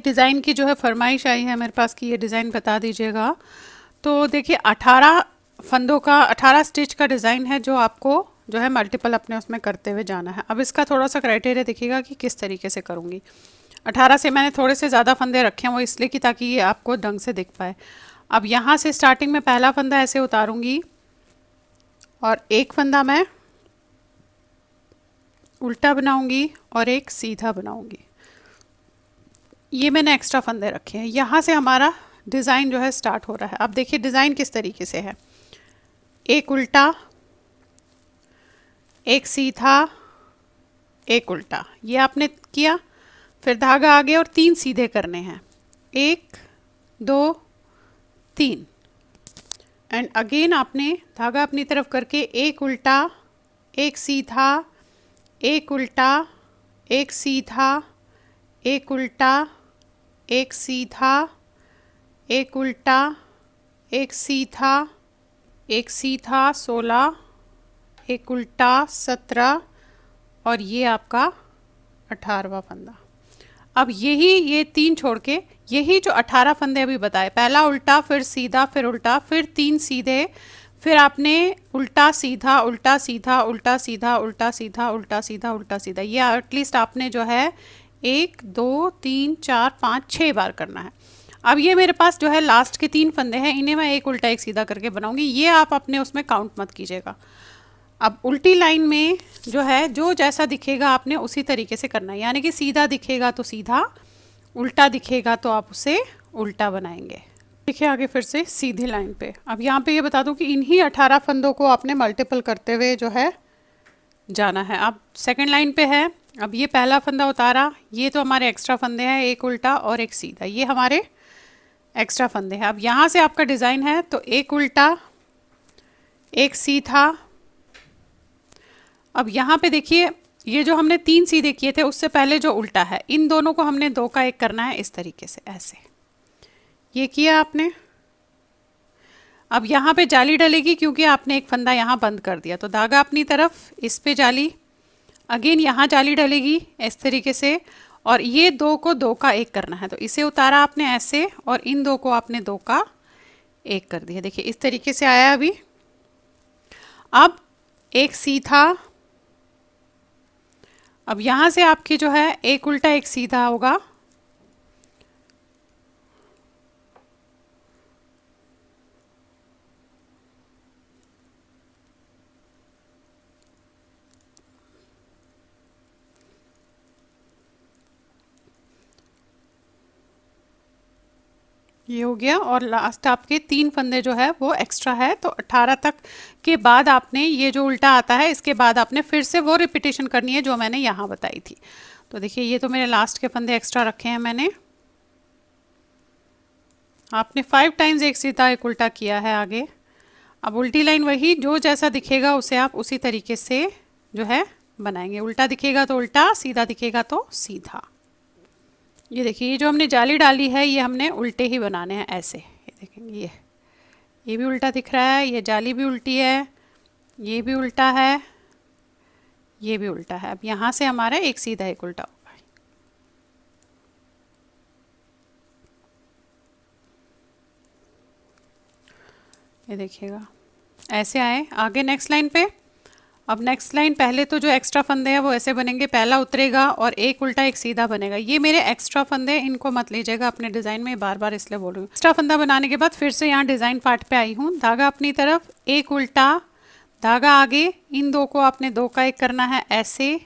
Design की जो है फरमाइश आई है मेरे पास कि ये डिज़ाइन बता दीजिएगा। तो देखिए 18 फंदों का 18 स्टिच का डिज़ाइन है जो आपको जो है मल्टीपल अपने उसमें करते हुए जाना है। अब इसका थोड़ा सा क्राइटेरिया देखिएगा कि किस तरीके से करूँगी। 18 से मैंने थोड़े से ज़्यादा फंदे रखे हैं वो इसलिए कि ताकि ये आपको ढंग से दिख पाए। अब यहाँ से स्टार्टिंग में पहला फंदा ऐसे उतारूँगी और एक फंदा मैं उल्टा बनाऊँगी और एक सीधा बनाऊँगी। ये मैंने एक्स्ट्रा फंदे रखे हैं। यहाँ से हमारा डिज़ाइन जो है स्टार्ट हो रहा है। अब देखिए डिज़ाइन किस तरीके से है, एक उल्टा, एक सीधा, एक उल्टा, ये आपने किया। फिर धागा आगे और 3 सीधे करने हैं, 1 2 3 एंड अगेन आपने धागा अपनी तरफ करके एक उल्टा, एक सीधा, एक उल्टा, एक सीधा, एक उल्टा, एक सीधा, एक उल्टा, एक सीधा, एक सीधा 16, एक उल्टा 17 और ये आपका 18वां फंदा। अब यही ये 3 छोड़ के यही जो 18 फंदे अभी बताए, पहला उल्टा, फिर सीधा, फिर उल्टा, फिर 3 सीधे, फिर आपने उल्टा सीधा, उल्टा सीधा, उल्टा सीधा, उल्टा सीधा, उल्टा सीधा, उल्टा सीधा, ये एटलीस्ट आपने जो है 1 2 3 4 5 6 बार करना है। अब ये मेरे पास जो है लास्ट के 3 फंदे हैं, इन्हें मैं एक उल्टा एक सीधा करके बनाऊंगी। ये आप अपने उसमें काउंट मत कीजिएगा। अब उल्टी लाइन में जो है जो जैसा दिखेगा आपने उसी तरीके से करना है, यानी कि सीधा दिखेगा तो सीधा, उल्टा दिखेगा तो आप उसे उल्टा बनाएंगे। देखिए आगे फिर से सीधी लाइन पे। अब यहाँ पे ये बता दूँ कि इन्हीं 18 फंदों को आपने मल्टीपल करते हुए जो है जाना है। अब सेकंड लाइन पे है। अब ये पहला फंदा उतारा, ये तो हमारे एक्स्ट्रा फंदे हैं, एक उल्टा और एक सीधा, ये हमारे एक्स्ट्रा फंदे हैं। अब यहाँ से आपका डिज़ाइन है तो एक उल्टा, एक सीधा। अब यहाँ पे देखिए ये जो हमने 3 सीधे किए थे उससे पहले जो उल्टा है, इन दोनों को हमने 2 का 1 करना है इस तरीके से, ऐसे ये किया आपने। अब यहाँ पे जाली डलेगी क्योंकि आपने एक फंदा यहाँ बंद कर दिया, तो धागा अपनी तरफ, इस पे जाली, अगेन यहाँ जाली डलेगी इस तरीके से, और ये 2 को 2 का 1 करना है, तो इसे उतारा आपने ऐसे और इन 2 को आपने 2 का 1 कर दिया। देखिए इस तरीके से आया अभी। अब एक सीधा, अब यहाँ से आपकी जो है एक उल्टा एक सीधा होगा, ये हो गया। और लास्ट आपके 3 फंदे जो है वो एक्स्ट्रा है, तो 18 तक के बाद आपने ये जो उल्टा आता है इसके बाद आपने फिर से वो रिपीटेशन करनी है जो मैंने यहाँ बताई थी। तो देखिए ये तो मेरे लास्ट के फंदे एक्स्ट्रा रखे हैं मैंने। आपने 5 टाइम्स एक सीधा एक उल्टा किया है आगे। अब उल्टी लाइन वही, जो जैसा दिखेगा उसे आप उसी तरीके से जो है बनाएंगे। उल्टा दिखेगा तो उल्टा, सीधा दिखेगा तो सीधा। ये देखिए ये जो हमने जाली डाली है ये हमने उल्टे ही बनाने हैं, ऐसे। ये देखेंगे ये भी उल्टा दिख रहा है, ये जाली भी उल्टी है, ये भी उल्टा है, ये भी उल्टा है। अब यहाँ से हमारा एक सीधा एक उल्टा होगा। ये देखिएगा ऐसे आए। आगे नेक्स्ट लाइन पे। अब नेक्स्ट लाइन पहले तो जो एक्स्ट्रा फंदे हैं वो ऐसे बनेंगे, पहला उतरेगा और एक उल्टा एक सीधा बनेगा। ये मेरे एक्स्ट्रा फंदे, इनको मत लीजिएगा अपने डिज़ाइन में, बार बार इसलिए बोल रही हूँ। एक्स्ट्रा फंदा बनाने के बाद फिर से यहाँ डिज़ाइन पार्ट पे आई हूँ। धागा अपनी तरफ, एक उल्टा, धागा आगे, इन 2 को आपने 2 का 1 करना है ऐसे।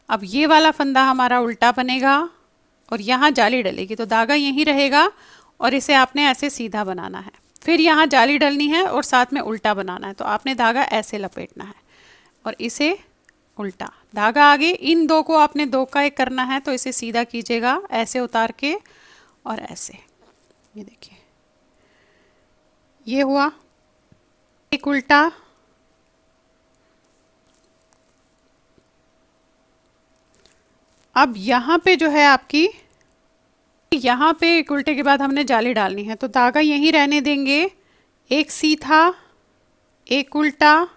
अब ये वाला फंदा हमारा उल्टा बनेगा और यहाँ जाली डलेगी, तो धागा यहीं रहेगा और इसे आपने ऐसे सीधा बनाना है। फिर यहाँ जाली डलनी है और साथ में उल्टा बनाना है, तो आपने धागा ऐसे लपेटना है और इसे उल्टा, धागा आगे, इन 2 को आपने 2 का 1 करना है, तो इसे सीधा कीजिएगा ऐसे उतार के और ऐसे। ये देखिए ये हुआ एक उल्टा, अब यहाँ पे जो है आपकी, यहाँ पे एक उल्टे के बाद हमने जाली डालनी है, तो धागा यहीं रहने देंगे, एक सीधा, एक उल्टा,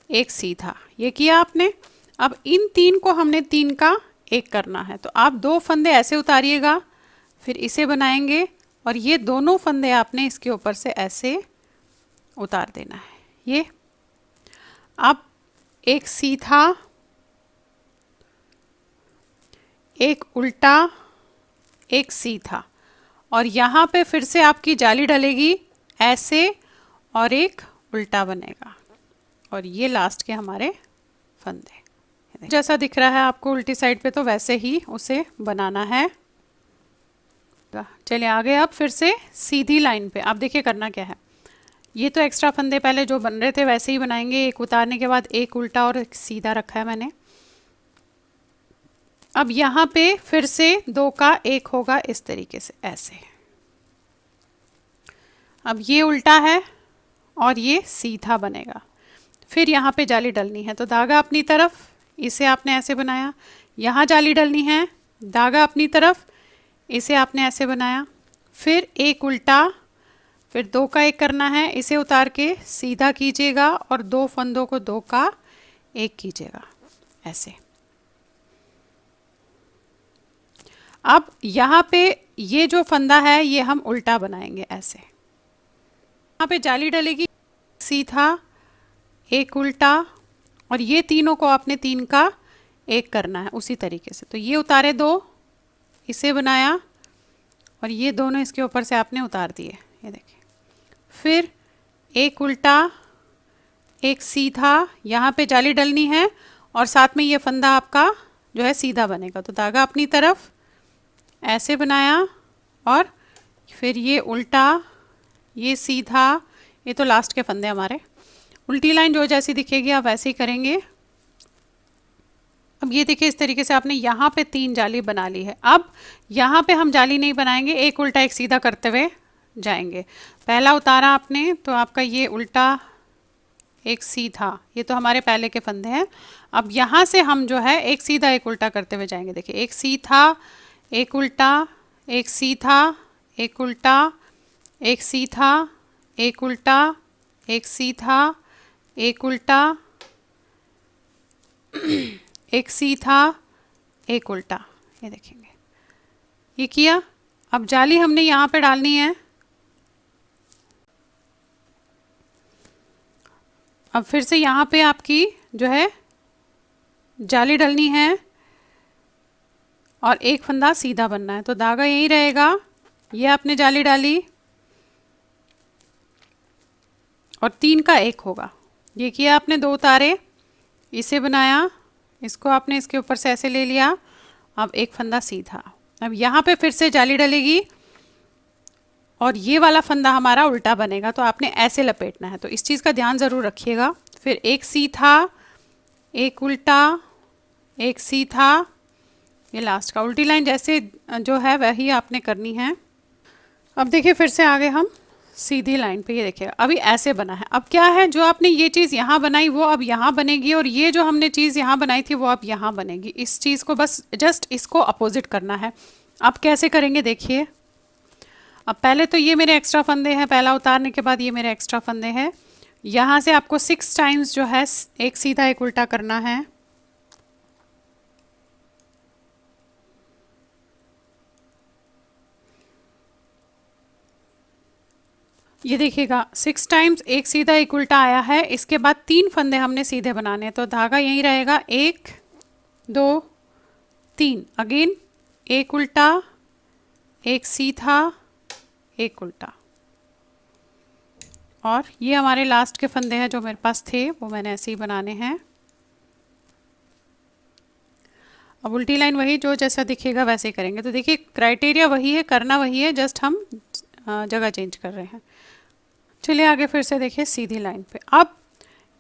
एक सीधा, ये किया आपने। अब इन 3 को हमने 3 का 1 करना है, तो आप 2 फंदे ऐसे उतारिएगा, फिर इसे बनाएंगे और ये दोनों फंदे आपने इसके ऊपर से ऐसे उतार देना है। ये अब एक सीधा, एक उल्टा, एक सीधा, और यहाँ पे फिर से आपकी जाली डलेगी ऐसे और एक उल्टा बनेगा, और ये लास्ट के हमारे फंदे। जैसा दिख रहा है आपको उल्टी साइड पे, तो वैसे ही उसे बनाना है। चलिए आगे। अब फिर से सीधी लाइन पे आप देखिए करना क्या है। ये तो एक्स्ट्रा फंदे पहले जो बन रहे थे वैसे ही बनाएंगे, एक उतारने के बाद एक उल्टा और एक सीधा रखा है मैंने। अब यहाँ पे फिर से दो का एक होगा इस तरीके से ऐसे। अब ये उल्टा है और ये सीधा बनेगा। फिर यहाँ पे जाली डलनी है, तो धागा अपनी तरफ, इसे आपने ऐसे बनाया। यहाँ जाली डलनी है, धागा अपनी तरफ, इसे आपने ऐसे बनाया। फिर एक उल्टा, फिर दो का एक करना है, इसे उतार के सीधा कीजिएगा और दो फंदों को दो का एक कीजिएगा ऐसे। अब यहाँ पे ये जो फंदा है ये हम उल्टा बनाएंगे ऐसे। यहाँ पे जाली डलेगी, सीधा, एक उल्टा, और ये तीनों को आपने तीन का एक करना है उसी तरीके से। तो ये उतारे दो, इसे बनाया, और ये दोनों इसके ऊपर से आपने उतार दिए, ये देखिए। फिर एक उल्टा, एक सीधा, यहाँ पे जाली डलनी है और साथ में ये फंदा आपका जो है सीधा बनेगा। तो धागा अपनी तरफ ऐसे बनाया, और फिर ये उल्टा, ये सीधा, ये तो लास्ट के फंदे हमारे। उल्टी लाइन जो जैसी दिखेगी आप वैसे ही करेंगे। अब ये देखिए इस तरीके से आपने यहाँ पे तीन जाली बना ली है। अब यहाँ पे हम जाली नहीं बनाएंगे, एक उल्टा एक सीधा करते हुए जाएंगे। पहला उतारा आपने तो आपका ये उल्टा, एक सीधा, ये तो हमारे पहले के फंदे हैं। अब यहाँ से हम जो है एक सीधा एक उल्टा करते हुए जाएंगे। देखिए एक सीधा, एक उल्टा, एक सीधा, एक उल्टा, एक सीधा, एक उल्टा, एक सीधा, एक उल्टा, एक सीधा, एक उल्टा, ये देखेंगे। ये किया। अब जाली हमने यहाँ पे डालनी है। अब फिर से यहाँ पे आपकी जो है जाली डलनी है और एक फंदा सीधा बनना है, तो धागा यही रहेगा। ये आपने जाली डाली और तीन का एक होगा। ये किया आपने, दो उतारे, इसे बनाया, इसको आपने इसके ऊपर से ऐसे ले लिया। अब एक फंदा सीधा। अब यहाँ पे फिर से जाली डलेगी और ये वाला फंदा हमारा उल्टा बनेगा, तो आपने ऐसे लपेटना है। तो इस चीज़ का ध्यान ज़रूर रखिएगा। फिर एक सीधा, एक उल्टा, एक सीधा, ये लास्ट का। उल्टी लाइन जैसे जो है वही आपने करनी है। अब देखिए फिर से आगे हम सीधी लाइन पे, ये देखिए अभी ऐसे बना है। अब क्या है, जो आपने ये चीज़ यहाँ बनाई वो अब यहाँ बनेगी, और ये जो हमने चीज़ यहाँ बनाई थी वो अब यहाँ बनेगी। इस चीज़ को बस जस्ट इसको अपोजिट करना है। अब कैसे करेंगे देखिए। अब पहले तो ये मेरे एक्स्ट्रा फंदे हैं, पहला उतारने के बाद ये मेरे एक्स्ट्रा फंदे हैं। यहाँ से आपको 6 टाइम्स जो है एक सीधा एक उल्टा करना है। ये देखिएगा 6 टाइम्स एक सीधा एक उल्टा आया है। इसके बाद 3 फंदे हमने सीधे बनाने हैं, तो धागा यहीं रहेगा। 1 2 3, अगेन एक उल्टा, एक सीधा, एक उल्टा, और ये हमारे लास्ट के फंदे हैं जो मेरे पास थे, वो मैंने ऐसे ही बनाने हैं। अब उल्टी लाइन वही जो जैसा दिखेगा वैसे ही करेंगे। तो देखिए क्राइटेरिया वही है, करना वही है, जस्ट हम जगह चेंज कर रहे हैं। चलिए आगे फिर से देखिए सीधी लाइन पे। अब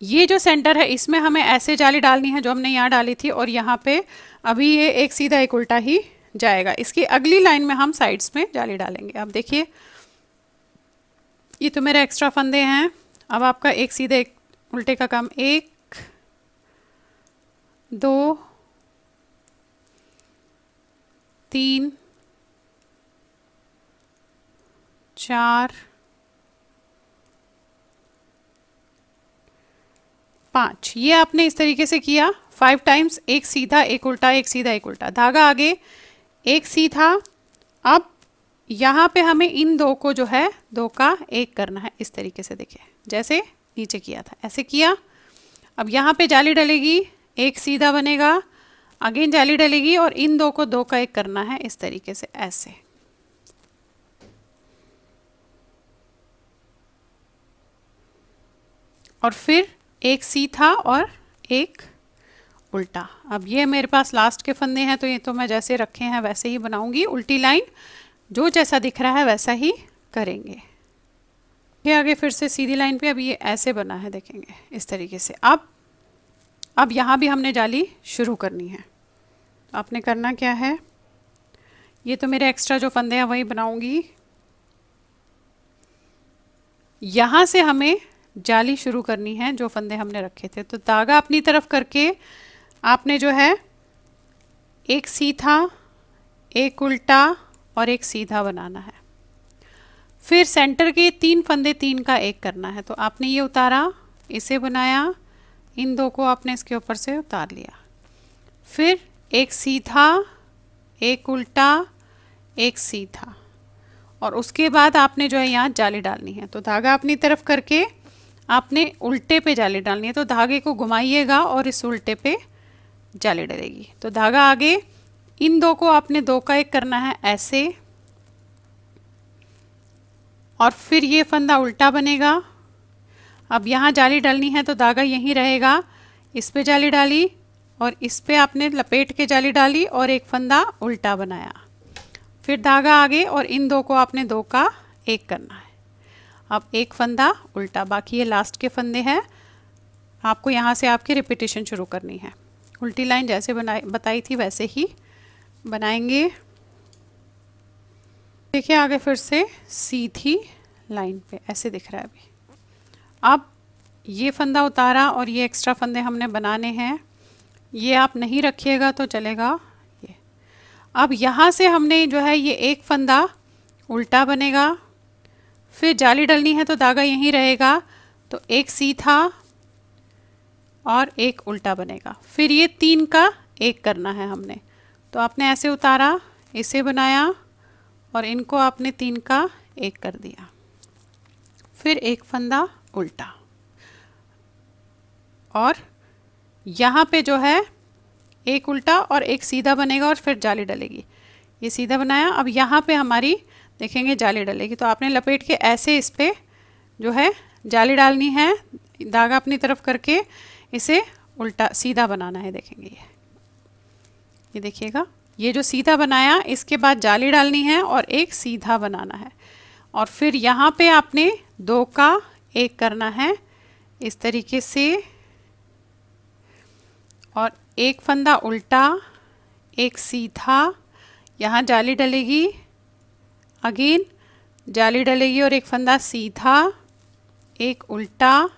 ये जो सेंटर है इसमें हमें ऐसे जाली डालनी है जो हमने यहाँ डाली थी, और यहाँ पे अभी ये एक सीधा एक उल्टा ही जाएगा। इसकी अगली लाइन में हम साइड्स में जाली डालेंगे। अब देखिए ये तो मेरे एक्स्ट्रा फंदे हैं। अब आपका एक सीधे एक उल्टे का काम, 1 2 3 4 5, ये आपने इस तरीके से किया 5 टाइम्स। एक सीधा एक उल्टा, एक सीधा एक उल्टा, धागा आगे, एक सीधा। अब यहाँ पे हमें इन दो को जो है दो का एक करना है, इस तरीके से देखिए, जैसे नीचे किया था ऐसे किया। अब यहाँ पे जाली डलेगी, एक सीधा बनेगा, अगेन जाली डलेगी और इन दो को दो का एक करना है इस तरीके से ऐसे। और फिर एक सीधा और एक उल्टा। अब ये मेरे पास लास्ट के फंदे हैं तो ये तो मैं जैसे रखे हैं वैसे ही बनाऊंगी, उल्टी लाइन जो जैसा दिख रहा है वैसा ही करेंगे। ये आगे फिर से सीधी लाइन पे, अब ये ऐसे बना है देखेंगे इस तरीके से। अब यहाँ भी हमने जाली शुरू करनी है। तो आपने करना क्या है, ये तो मेरे एक्स्ट्रा जो फंदे हैं वही बनाऊंगी। यहाँ से हमें जाली शुरू करनी है जो फंदे हमने रखे थे। तो धागा अपनी तरफ करके आपने जो है एक सीधा, एक उल्टा और एक सीधा बनाना है। फिर सेंटर के तीन फंदे तीन का एक करना है। तो आपने ये उतारा, इसे बनाया, इन दो को आपने इसके ऊपर से उतार लिया। फिर एक सीधा, एक उल्टा, एक सीधा, और उसके बाद आपने जो है यहाँ जाली डालनी है। तो धागा अपनी तरफ करके आपने उल्टे पे जाली डालनी है। तो धागे को घुमाइएगा और इस उल्टे पे जाली डलेगी। तो धागा आगे, इन दो को आपने दो का एक करना है ऐसे, और फिर ये फंदा उल्टा बनेगा। अब यहाँ जाली डालनी है तो धागा यहीं रहेगा, इस पे जाली डाली और इस पे आपने लपेट के जाली डाली और एक फंदा उल्टा बनाया। फिर धागा आगे और इन दो को आपने दो का एक करना है। अब एक फंदा उल्टा, बाकी ये लास्ट के फंदे हैं, आपको यहाँ से आपकी रिपीटेशन शुरू करनी है। उल्टी लाइन जैसे बताई थी वैसे ही बनाएंगे। देखिए आगे फिर से सीधी लाइन पे ऐसे दिख रहा है अभी। अब ये फंदा उतारा और ये एक्स्ट्रा फंदे हमने बनाने हैं, ये आप नहीं रखिएगा तो चलेगा ये। अब यहाँ से हमने जो है ये एक फंदा उल्टा बनेगा, फिर जाली डलनी है तो धागा यहीं रहेगा, तो एक सीधा और एक उल्टा बनेगा। फिर ये तीन का एक करना है हमने। तो आपने ऐसे उतारा, इसे बनाया और इनको आपने तीन का एक कर दिया। फिर एक फंदा उल्टा और यहाँ पे जो है एक उल्टा और एक सीधा बनेगा और फिर जाली डलेगी। ये सीधा बनाया, अब यहाँ पे हमारी देखेंगे जाली डलेगी। तो आपने लपेट के ऐसे इस पे जो है जाली डालनी है, धागा अपनी तरफ करके इसे उल्टा सीधा बनाना है। देखेंगे ये देखिएगा, ये जो सीधा बनाया इसके बाद जाली डालनी है और एक सीधा बनाना है। और फिर यहाँ पे आपने दो का एक करना है इस तरीके से, और एक फंदा उल्टा, एक सीधा, यहाँ जाली डलेगी, अगेन जाली डलेगी और एक फंदा सीधा, एक उल्टा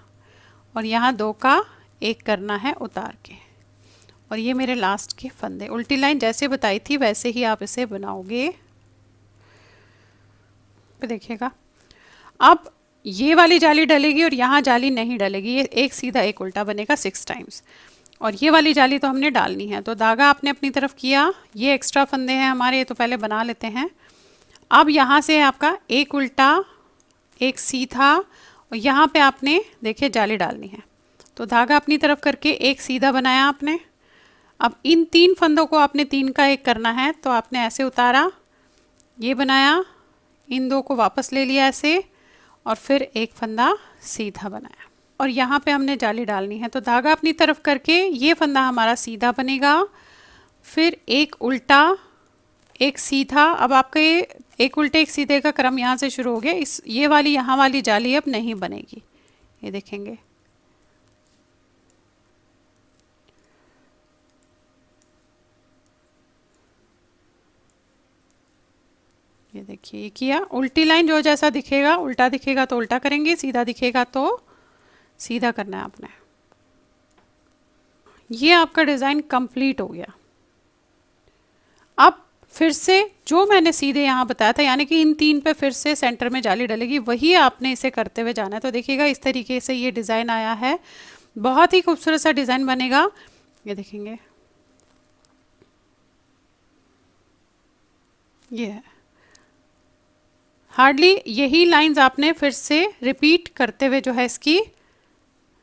और यहाँ दो का एक करना है उतार के। और ये मेरे लास्ट के फंदे। उल्टी लाइन जैसे बताई थी वैसे ही आप इसे बनाओगे। देखिएगा अब ये वाली जाली डलेगी और यहाँ जाली नहीं डलेगी, ये एक सीधा एक उल्टा बनेगा 6 टाइम्स। और ये वाली जाली तो हमने डालनी है। तो धागा आपने अपनी तरफ किया, ये एक्स्ट्रा फंदे हैं हमारे, ये तो पहले बना लेते हैं। अब यहाँ से आपका एक उल्टा, एक सीधा और यहाँ पे आपने देखिए जाली डालनी है। तो धागा अपनी तरफ करके एक सीधा बनाया आपने। अब इन तीन फंदों को आपने तीन का एक करना है। तो आपने ऐसे उतारा, ये बनाया, इन दो को वापस ले लिया ऐसे और फिर एक फंदा सीधा बनाया और यहाँ पे हमने जाली डालनी है। तो धागा अपनी तरफ करके ये फंदा हमारा सीधा बनेगा, फिर एक उल्टा, एक सीधा। अब आपका ये एक उल्टे एक सीधे का क्रम यहाँ से शुरू हो गया। इस ये वाली यहाँ वाली जाली अब नहीं बनेगी, ये देखेंगे। ये देखिए, ये किया। उल्टी लाइन जो जैसा दिखेगा, उल्टा दिखेगा तो उल्टा करेंगे, सीधा दिखेगा तो सीधा करना है आपने। ये आपका डिज़ाइन कंप्लीट हो गया। अब फिर से जो मैंने सीधे यहाँ बताया था, यानी कि इन तीन पे फिर से सेंटर में जाली डलेगी, वही आपने इसे करते हुए जाना है। तो देखिएगा इस तरीके से ये डिज़ाइन आया है, बहुत ही खूबसूरत सा डिज़ाइन बनेगा। ये देखेंगे, ये है। हार्डली यही लाइंस आपने फिर से रिपीट करते हुए जो है इसकी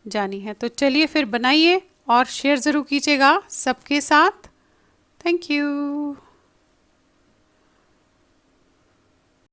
जानी है। तो चलिए फिर बनाइए और शेयर ज़रूर कीजिएगा सबके साथ। Thank you.